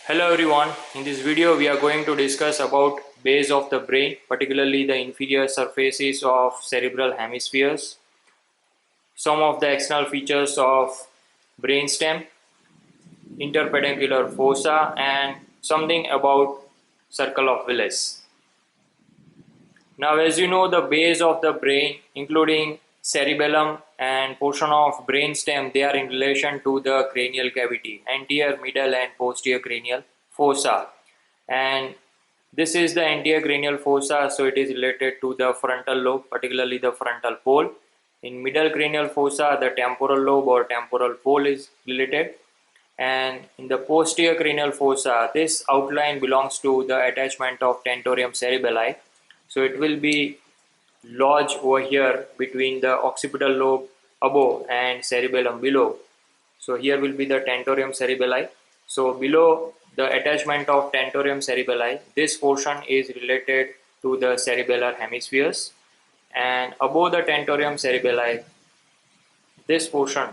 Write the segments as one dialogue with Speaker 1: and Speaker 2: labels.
Speaker 1: Hello everyone, in this video we are going to discuss about base of the brain, particularly the inferior surfaces of cerebral hemispheres, some of the external features of brainstem, inter-peduncular fossa, and something about circle of Willis. Now, as you know, the base of the brain, including cerebellum and portion of brainstem, they are in relation to the cranial cavity, anterior, middle and posterior cranial fossa. And this is the anterior cranial fossa, so it is related to the frontal lobe, particularly the frontal pole. In middle cranial fossa, the temporal lobe or temporal pole is related. And in the posterior cranial fossa, this outline belongs to the attachment of tentorium cerebelli. So it will be lodged over here between the occipital lobe above and cerebellum below. So here will be the tentorium cerebelli. So below the attachment of tentorium cerebelli, this portion is related to the cerebellar hemispheres, and above the tentorium cerebelli, this portion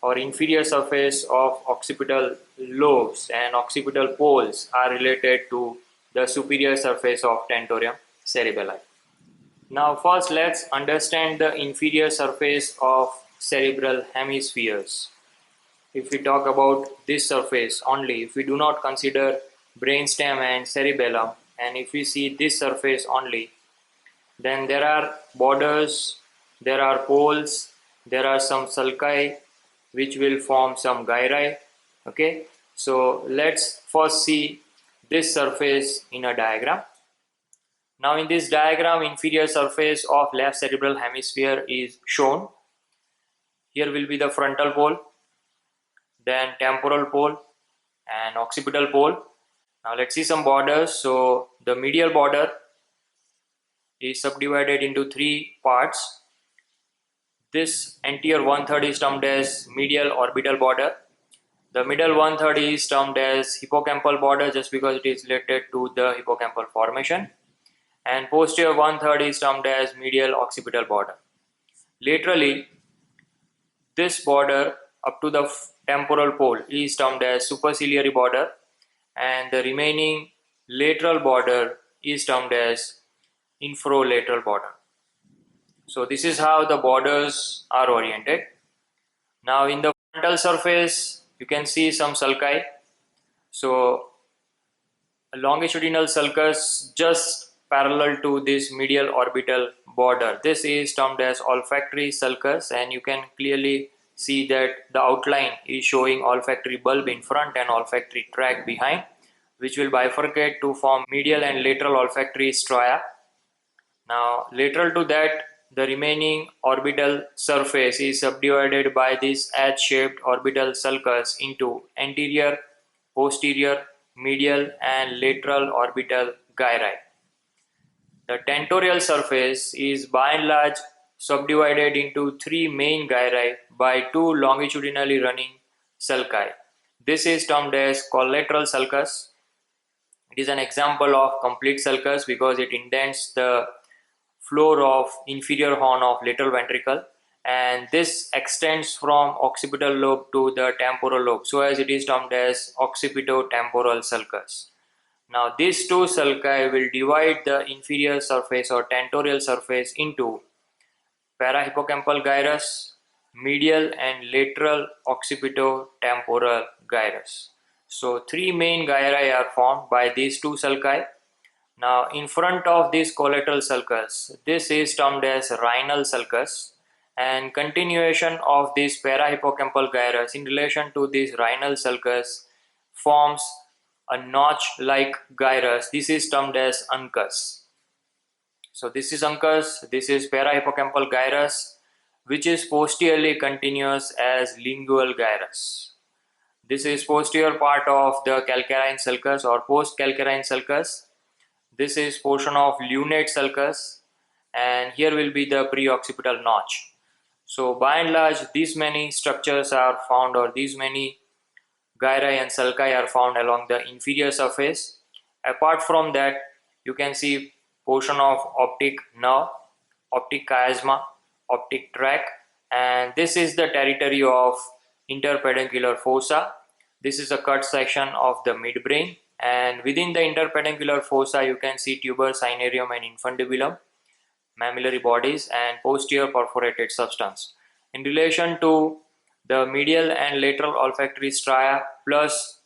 Speaker 1: or inferior surface of occipital lobes and occipital poles are related to the superior surface of tentorium cerebelli. Now first let's understand the inferior surface of cerebral hemispheres. If we talk about this surface only, if we do not consider brainstem and cerebellum, and if we see this surface only, then there are borders, there are poles, there are some sulci which will form some gyri. Okay, so let's first see this surface in a diagram. Now in this diagram, inferior surface of left cerebral hemisphere is shown. Here will be the frontal pole, then temporal pole and occipital pole. Now let's see some borders. So the medial border is subdivided into three parts. This anterior 1/3 is termed as medial orbital border. The middle 1/3 is termed as hippocampal border just because it is related to the hippocampal formation. And posterior 1/3 is termed as medial occipital border. Laterally, this border up to the temporal pole is termed as superciliary border, and the remaining lateral border is termed as infrolateral border. So this is how the borders are oriented. Now in the frontal surface, you can see some sulci. So a longitudinal sulcus just parallel to this medial orbital border. This is termed as olfactory sulcus, and you can clearly see that the outline is showing olfactory bulb in front and olfactory tract behind, which will bifurcate to form medial and lateral olfactory stria. Now lateral to that, the remaining orbital surface is subdivided by this H-shaped orbital sulcus into anterior, posterior, medial and lateral orbital gyri. The tentorial surface is by and large subdivided into three main gyri by two longitudinally running sulci. This is termed as collateral sulcus. It is an example of complete sulcus because it indents the floor of inferior horn of lateral ventricle, and this extends from occipital lobe to the temporal lobe, so as it is termed as occipitotemporal sulcus. Now these two sulci will divide the inferior surface or tentorial surface into parahippocampal gyrus, medial and lateral occipitotemporal gyrus. So three main gyri are formed by these two sulci. Now in front of this collateral sulcus, this is termed as rhinal sulcus, and continuation of this parahippocampal gyrus in relation to this rhinal sulcus forms a notch-like gyrus. This is termed as uncus. So this is uncus, this is parahippocampal gyrus, which is posteriorly continuous as lingual gyrus. This is posterior part of the calcarine sulcus or post-calcarine sulcus. This is portion of lunate sulcus, and here will be the preoccipital notch. So by and large, these many structures are found, or these many gyri and sulci are found along the inferior surface. Apart from that, you can see portion of optic nerve, optic chiasma, optic tract, and this is the territory of inter-peduncular fossa. This is a cut section of the midbrain, and within the inter-peduncular fossa you can see tuber, cinereum and infundibulum, mammillary bodies and posterior perforated substance. In relation to the medial and lateral olfactory stria plus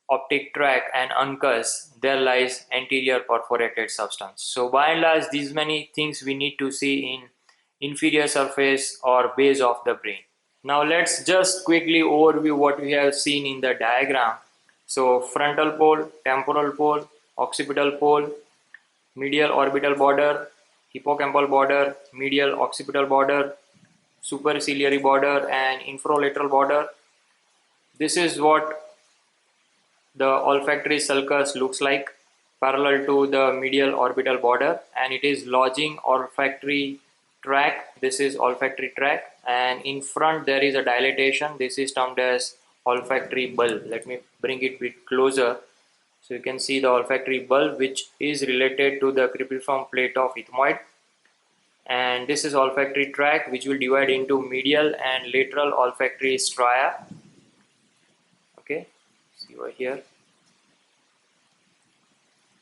Speaker 1: optic tract and uncus, there lies anterior perforated substance. So by and large, these many things we need to see in inferior surface or base of the brain. Now let's just quickly overview what we have seen in the diagram. So frontal pole, temporal pole, occipital pole, medial orbital border, hippocampal border, medial occipital border, superciliary border and infralateral border. This is what the olfactory sulcus looks like parallel to the medial orbital border, and it is lodging olfactory tract. This is olfactory tract, and in front there is a dilatation. This is termed as olfactory bulb. Let me bring it a bit closer so you can see the olfactory bulb, which is related to the cribriform plate of ethmoid. And this is olfactory tract, which will divide into medial and lateral olfactory stria. Okay, see over here.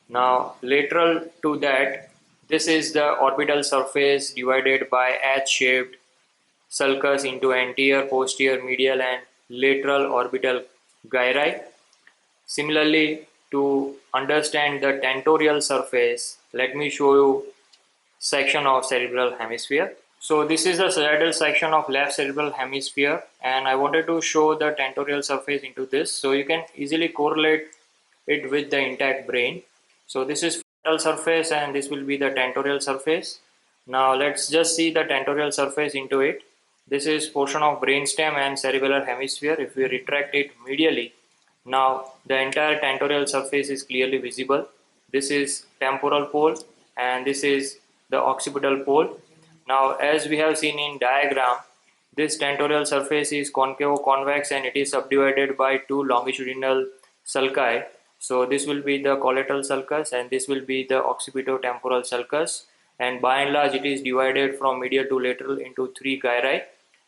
Speaker 1: Now lateral to that, this is the orbital surface divided by H-shaped sulcus into anterior, posterior, medial and lateral orbital gyri. Similarly, to understand the tentorial surface, let me show you section of cerebral hemisphere. So this is the sagittal section of left cerebral hemisphere, and I wanted to show the tentorial surface into this so you can easily correlate it with the intact brain. So this is frontal surface and this will be the tentorial surface. Now let's just see the tentorial surface into it. This is portion of brainstem and cerebellar hemisphere. If we retract it medially, now the entire tentorial surface is clearly visible. This is temporal pole and this is the occipital pole. Now as we have seen in diagram, this tentorial surface is concavo-convex and it is subdivided by two longitudinal sulci. So this will be the collateral sulcus and this will be the occipitotemporal sulcus, and by and large it is divided from medial to lateral into three gyri: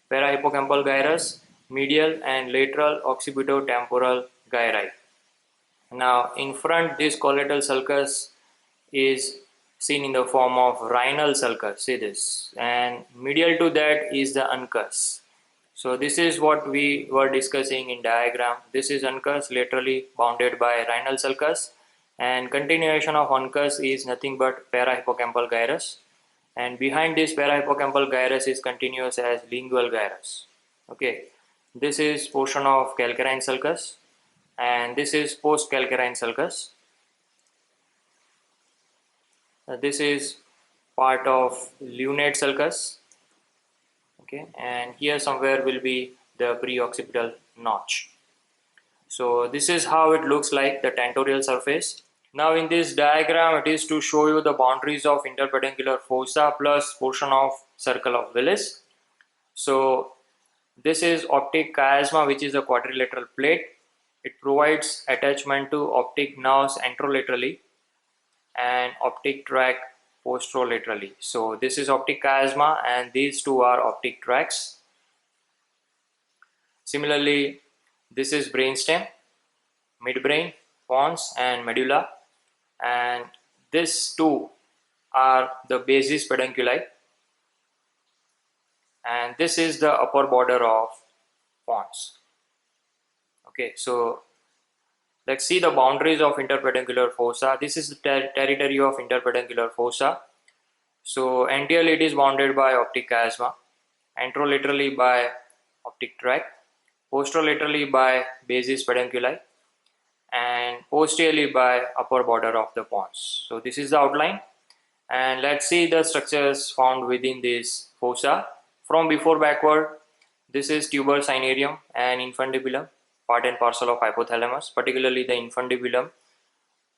Speaker 1: parahippocampal gyrus, medial and lateral occipitotemporal gyri. Now in front, this collateral sulcus is seen in the form of rhinal sulcus, see this, and medial to that is the uncus. So this is what we were discussing in diagram. This is uncus laterally bounded by rhinal sulcus, and continuation of uncus is nothing but parahippocampal gyrus, and behind this parahippocampal gyrus is continuous as lingual gyrus. Okay, this is portion of calcarine sulcus and this is post calcarine sulcus. This is part of lunate sulcus. Okay, and here somewhere will be the preoccipital notch. So this is how it looks like, the tentorial surface. Now in this diagram, it is to show you the boundaries of inter-peduncular fossa plus portion of circle of Willis. So this is optic chiasma, which is a quadrilateral plate. It provides attachment to optic nerves anterolaterally and optic tract posterolaterally. So this is optic chiasma and these two are optic tracts. Similarly, this is brainstem, midbrain, pons and medulla, and these two are the basis pedunculi, and this is the upper border of pons. Okay, so let's see the boundaries of interpeduncular fossa. This is the territory of interpeduncular fossa. So anteriorly it is bounded by optic chiasma, anterolaterally by optic tract, posterolaterally by basis pedunculi, and posteriorly by upper border of the pons. So this is the outline, and let's see the structures found within this fossa. From before backward, this is tuber, cinereum and infundibulum, part and parcel of hypothalamus, particularly the infundibulum.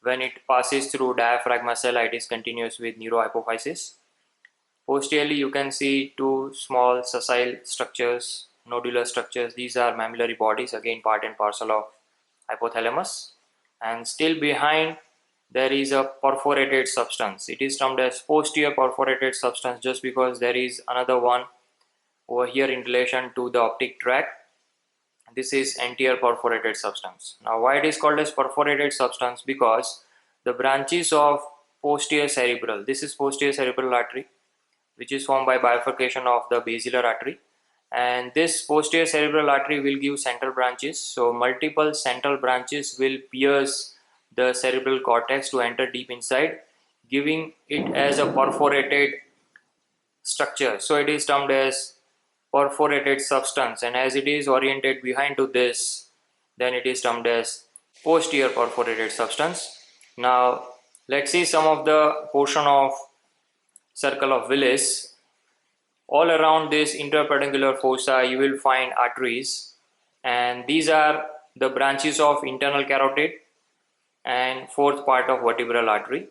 Speaker 1: When it passes through diaphragma cell, it is continuous with neurohypophysis. Posteriorly, you can see two small sessile structures, nodular structures. These are mammillary bodies, again part and parcel of hypothalamus. And still behind, there is a perforated substance. It is termed as posterior perforated substance just because there is another one over here in relation to the optic tract. this is anterior perforated substance. Now why it is called as perforated substance? Because the branches of posterior cerebral, this is posterior cerebral artery, which is formed by bifurcation of the basilar artery, and this posterior cerebral artery will give central branches. So multiple central branches will pierce the cerebral cortex to enter deep inside, giving it as a perforated structure. So it is termed as perforated substance, and as it is oriented behind to this, then it is termed as posterior perforated substance. Now let's see some of the portion of circle of Willis. All around this inter-peduncular fossa you will find arteries, and these are the branches of internal carotid and fourth part of vertebral artery,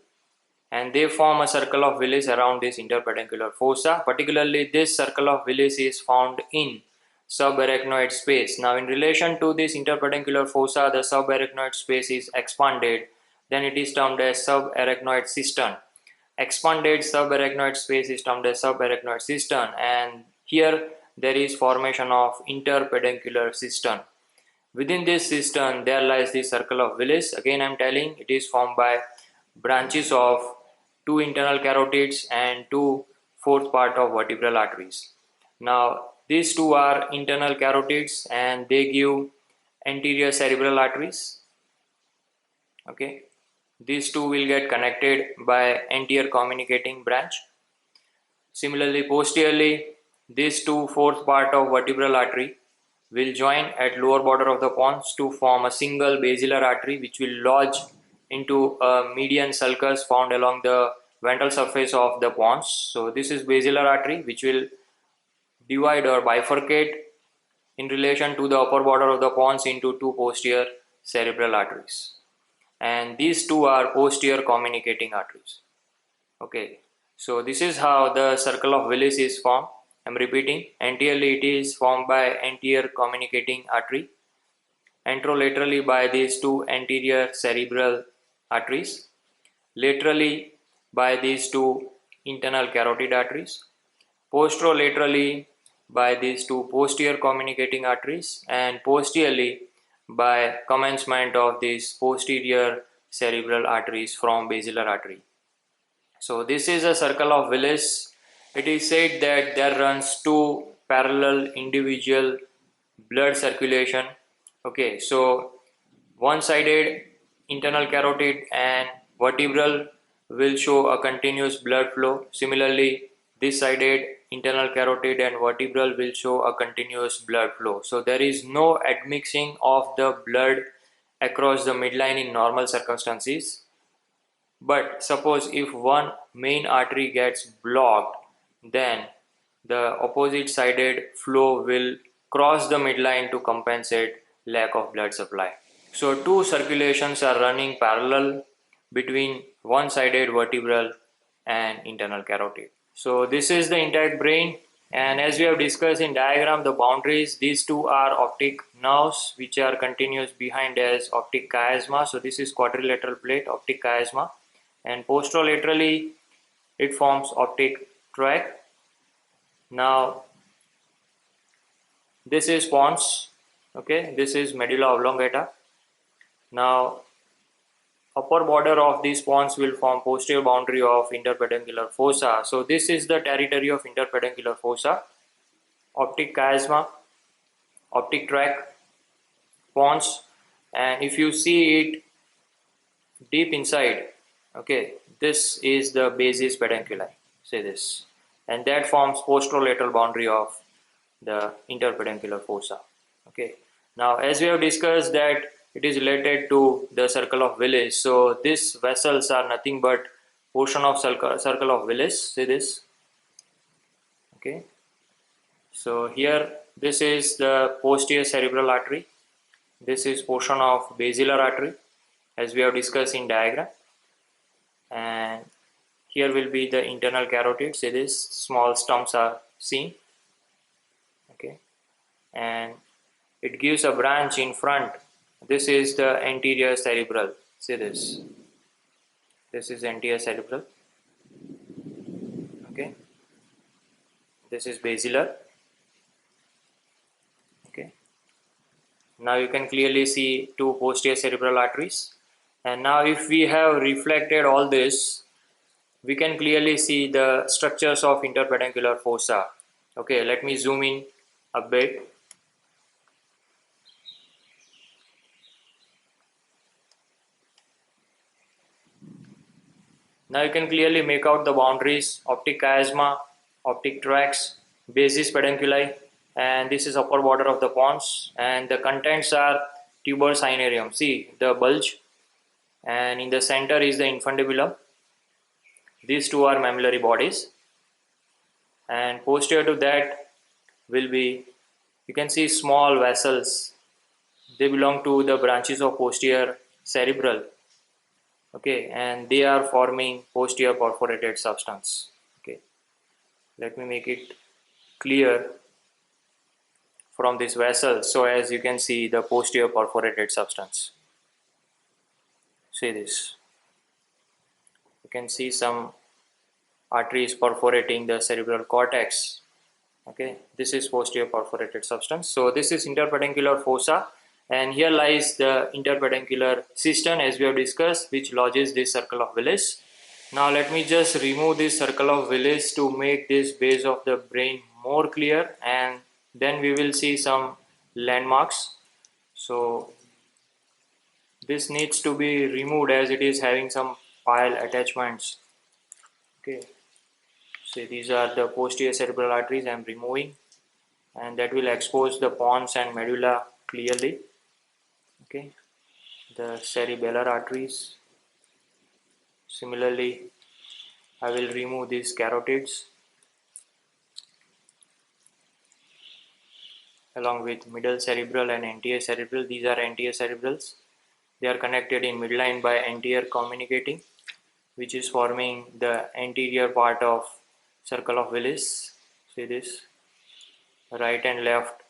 Speaker 1: and they form a circle of Willis around this inter-peduncular fossa. Particularly this circle of Willis is found in subarachnoid space. Now in relation to this inter-peduncular fossa, the subarachnoid space is expanded, then it is termed as subarachnoid cistern. Expanded subarachnoid space is termed as subarachnoid cistern, and here there is formation of inter-peduncular cistern. Within this cistern there lies the circle of Willis. Again I am telling, it is formed by branches of two internal carotids and two fourth part of vertebral arteries. Now these two are internal carotids and they give anterior cerebral arteries. Okay, these two will get connected by anterior communicating branch. Similarly, posteriorly, these two fourth part of vertebral artery will join at lower border of the pons to form a single basilar artery, which will lodge into a median sulcus found along the ventral surface of the pons. So this is basilar artery, which will divide or bifurcate in relation to the upper border of the pons into two posterior cerebral arteries, and these two are posterior communicating arteries. Okay, so this is how the circle of Willis is formed. I am repeating, anteriorly it is formed by anterior communicating artery, anterolaterally by these two anterior cerebral arteries, laterally by these two internal carotid arteries, posterolaterally by these two posterior communicating arteries, and posteriorly by commencement of these posterior cerebral arteries from basilar artery. So this is a circle of Willis. It is said that there runs two parallel individual blood circulation. Okay, so one-sided internal carotid and vertebral will show a continuous blood flow. Similarly, this sided internal carotid and vertebral will show a continuous blood flow. So there is no admixing of the blood across the midline in normal circumstances. But suppose if one main artery gets blocked, then the opposite sided flow will cross the midline to compensate lack of blood supply. So two circulations are running parallel between one-sided vertebral and internal carotid. So this is the intact brain, and as we have discussed in diagram, the boundaries, these two are optic nerves which are continuous behind as optic chiasma. So this is quadrilateral plate, optic chiasma, and posterolaterally it forms optic tract. Now this is pons, okay, this is medulla oblongata. Now upper border of these pons will form posterior boundary of inter-peduncular fossa. So this is the territory of inter-peduncular fossa, optic chiasma, optic tract, pons, and if you see it deep inside, okay, this is the basis pedunculi, say this, and that forms posterolateral boundary of the inter-peduncular fossa. Okay, now as we have discussed that it is related to the circle of Willis, so these vessels are nothing but portion of circle of Willis, say this. Okay, so here this is the posterior cerebral artery, this is portion of basilar artery as we have discussed in diagram, and here will be the internal carotid, say this, small stumps are seen. Okay, and it gives a branch in front. This is the anterior cerebral, see this, this is anterior cerebral. Okay, this is basilar. Okay, Now you can clearly see two posterior cerebral arteries. And now if we have reflected all this, we can clearly see the structures of inter-peduncular fossa. Okay, let me zoom in a bit. Now you can clearly make out the boundaries: optic chiasma, optic tracts, basis pedunculi, and this is upper border of the pons, and the contents are tuber cinerarium. See the bulge, and in the center is the infundibulum. These two are mammillary bodies, and posterior to that will be, you can see small vessels. They belong to the branches of posterior cerebral. Okay, and they are forming posterior perforated substance. Okay, let me make it clear from this vessel. So as you can see the posterior perforated substance. See this. You can see some arteries perforating the cerebral cortex. Okay, this is posterior perforated substance. So this is interpeduncular fossa, and here lies the interpeduncular cistern, as we have discussed, which lodges this circle of Willis. Now let me just remove this circle of Willis to make this base of the brain more clear, and then we will see some landmarks. So this needs to be removed as it is having some pile attachments. Okay, so these are the posterior cerebral arteries I am removing, and that will expose the pons and medulla clearly. Okay, the cerebellar arteries. Similarly, I will remove these carotids along with middle cerebral and anterior cerebral. These are anterior cerebrals. They are connected in midline by anterior communicating, which is forming the anterior part of circle of Willis. See this, right and left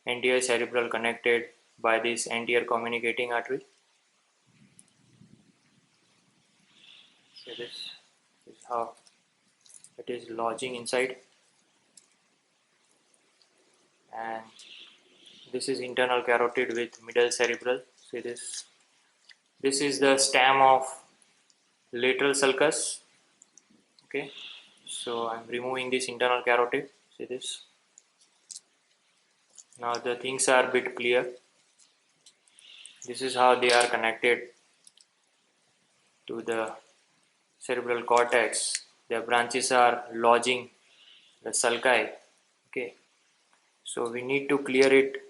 Speaker 1: anterior cerebral connected by this anterior communicating artery. See this is how it is lodging inside, and this is internal carotid with middle cerebral. See this. This is the stem of lateral sulcus. Okay, so I'm removing this internal carotid. See this. Now the things are a bit clear. This is how they are connected to the cerebral cortex. Their branches are lodging the sulci. Okay, so we need to clear it.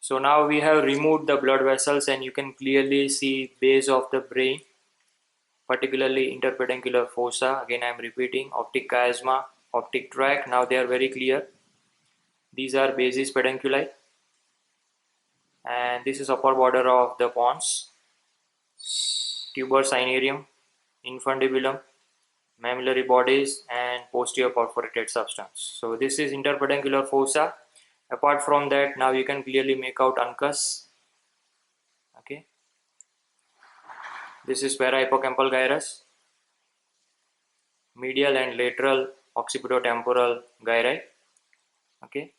Speaker 1: So now we have removed the blood vessels, and you can clearly see base of the brain, particularly interpeduncular fossa. Again I am repeating, optic chiasma, optic tract. Now they are very clear. These are basis pedunculi, and this is upper border of the pons, tuber cinerarium, infundibulum, mammillary bodies, and posterior perforated substance. So this is interpeduncular fossa. Apart from that, now you can clearly make out uncus. Okay, this is para-hippocampal gyrus, medial and lateral occipitotemporal gyri. Okay,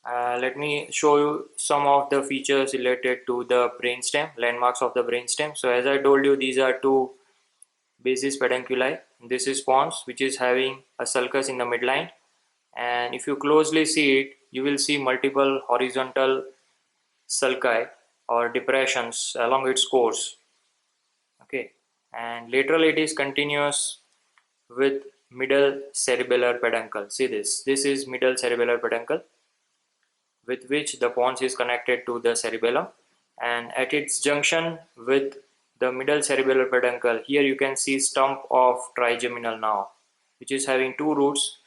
Speaker 1: let me show you some of the features related to the brainstem, landmarks of the brainstem. So as I told you, these are two basis pedunculi. This is pons, which is having a sulcus in the midline, and if you closely see it, you will see multiple horizontal sulci or depressions along its course. Okay, and lateral it is continuous with middle cerebellar peduncle. See this. This is middle cerebellar peduncle, with which the pons is connected to the cerebellum, and at its junction with the middle cerebellar peduncle, here you can see stump of trigeminal nerve, which is having two roots,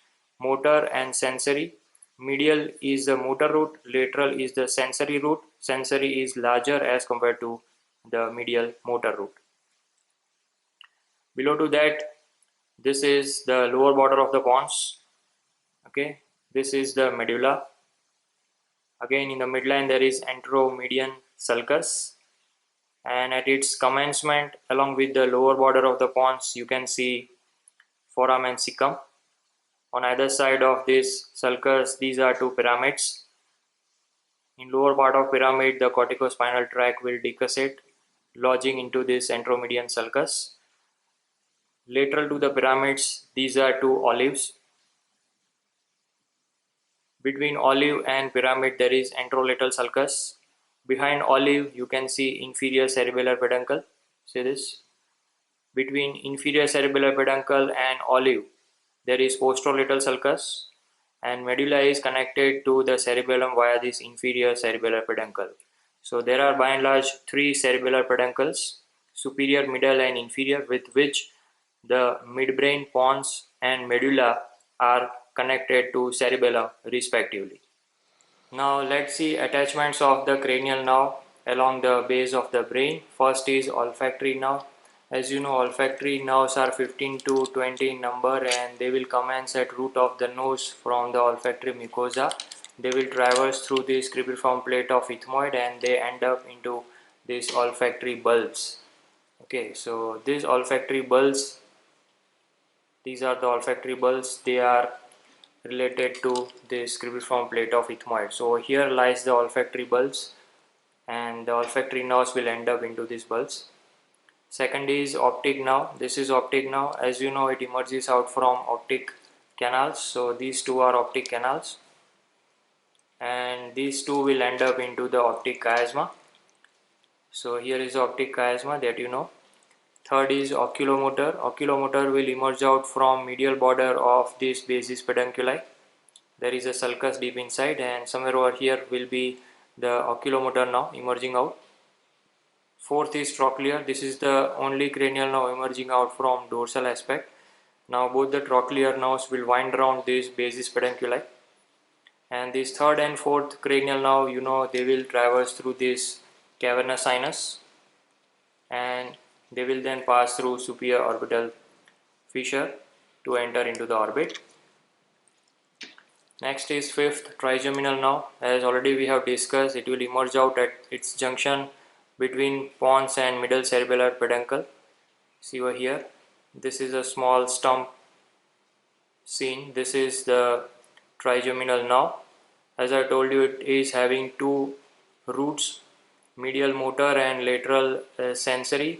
Speaker 1: motor and sensory. Medial is the motor root, lateral is the sensory root. Sensory is larger as compared to the medial motor root. Below to that, this is the lower border of the pons. Okay, this is the medulla. Again in the midline there is anteromedian sulcus, and at its commencement along with the lower border of the pons you can see foramen cecum. On either side of this sulcus these are two pyramids. In lower part of pyramid the corticospinal tract will decussate, lodging into this anteromedian sulcus. Lateral to the pyramids these are two olives. Between olive and pyramid there is anterolateral sulcus. Behind olive you can see inferior cerebellar peduncle. See this? Between inferior cerebellar peduncle and olive there is posterolateral sulcus, and medulla is connected to the cerebellum via this inferior cerebellar peduncle. So there are by and large three cerebellar peduncles, superior, middle and inferior, with which the midbrain, pons and medulla are connected to cerebellum respectively. Now let's see attachments of the cranial nerve along the base of the brain. First is olfactory nerve. As you know, olfactory nerves are 15 to 20 in number and they will commence at root of the nose from the olfactory mucosa. They will traverse through this cribriform plate of ethmoid and they end up into these olfactory bulbs. Okay, so these olfactory bulbs, these are the olfactory bulbs, they are related to this cribriform plate of ethmoid. So here lies the olfactory bulbs and the olfactory nerves will end up into these bulbs. Second is optic nerve. This is optic nerve. As you know, it emerges out from optic canals. So these two are optic canals and these two will end up into the optic chiasma. So here is the optic chiasma that you know. Third is oculomotor. Oculomotor will emerge out from medial border of this basis pedunculi. There is a sulcus deep inside and somewhere over here will be the oculomotor nerve emerging out. Fourth is trochlear. This is the only cranial nerve emerging out from dorsal aspect. Now both the trochlear nerves will wind around this basis pedunculi. And this third and fourth cranial nerve, you know, they will traverse through this cavernous sinus and they will then pass through superior orbital fissure to enter into the orbit. Next is fifth, trigeminal nerve. As already we have discussed, it will emerge out at its junction between pons and middle cerebellar peduncle. See over here, this is a small stump seen. This is the trigeminal nerve. As I told you, it is having two roots, medial motor and lateral sensory.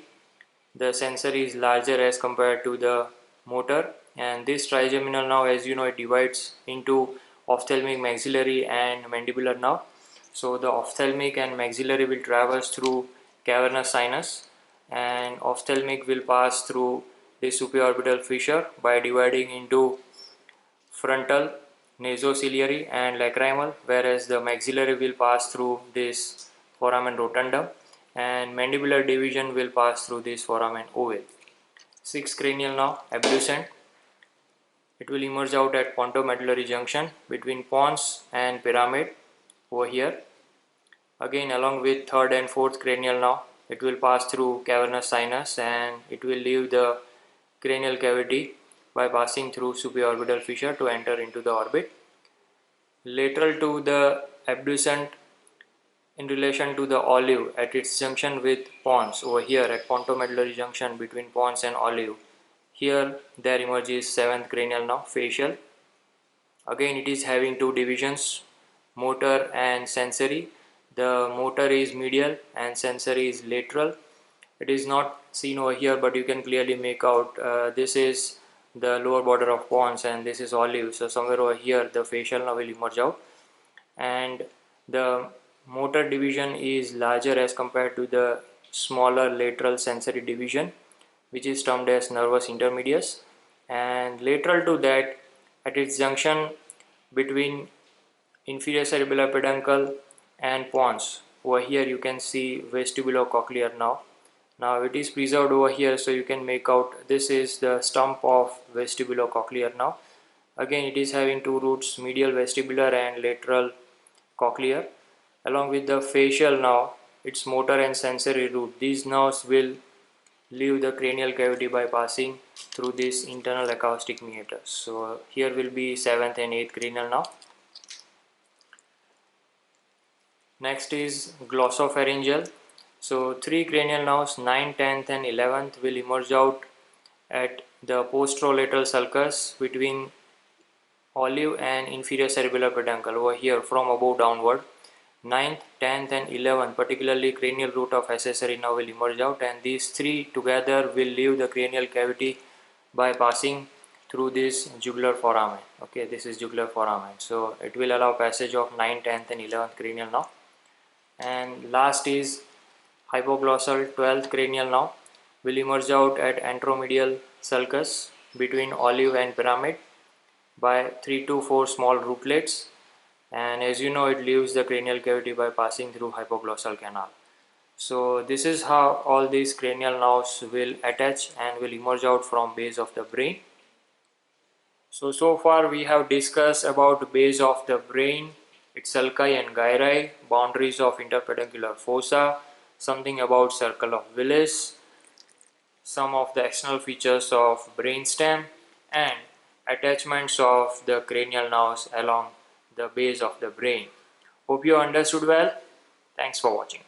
Speaker 1: The sensory is larger as compared to the motor, and this trigeminal nerve, as you know, it divides into ophthalmic, maxillary and mandibular nerve. So the ophthalmic and maxillary will traverse through cavernous sinus and ophthalmic will pass through the supraorbital fissure by dividing into frontal, nasociliary and lacrimal, whereas the maxillary will pass through this foramen rotundum and mandibular division will pass through this foramen ovale. Sixth cranial nerve, abducent. It will emerge out at pontomedullary junction between pons and pyramid over here. Again, along with third and fourth cranial nerve, it will pass through cavernous sinus and it will leave the cranial cavity by passing through supraorbital fissure to enter into the orbit. Lateral to the abducent in relation to the olive at its junction with pons over here at pontomedullary junction between pons and olive. Here there emerges seventh cranial nerve, facial. Again it is having two divisions, motor and sensory. The motor is medial and sensory is lateral. It is not seen over here but you can clearly make out this is the lower border of pons and this is olive. So somewhere over here the facial nerve will emerge out and the motor division is larger as compared to the smaller lateral sensory division, which is termed as nervus intermedius, and lateral to that at its junction between inferior cerebellar peduncle and pons, over here you can see vestibulocochlear nerve. Now it is preserved over here so you can make out this is the stump of vestibulocochlear nerve. Again it is having two roots, medial vestibular and lateral cochlear. Along with the facial nerve, its motor and sensory root, these nerves will leave the cranial cavity by passing through this internal acoustic meatus. So here will be 7th and 8th cranial nerve. Next is glossopharyngeal. So 3 cranial nerves, 9th, 10th and 11th, will emerge out at the posterolateral sulcus between olive and inferior cerebellar peduncle over here from above downward. 9th, 10th and 11th, particularly cranial root of accessory nerve, will emerge out, and these three together will leave the cranial cavity by passing through this jugular foramen. Okay, this is jugular foramen. So it will allow passage of 9th, 10th and 11th cranial nerve. And last is hypoglossal 12th cranial nerve will emerge out at anteromedial sulcus between olive and pyramid by 3 to 4 small rootlets, and as you know it leaves the cranial cavity by passing through hypoglossal canal. So this is how all these cranial nerves will attach and will emerge out from base of the brain. So far we have discussed about base of the brain, its sulci and gyri, boundaries of inter-peduncular fossa, something about circle of Willis, some of the external features of brainstem, and attachments of the cranial nerves along the base of the brain. Hope you understood well. Thanks for watching.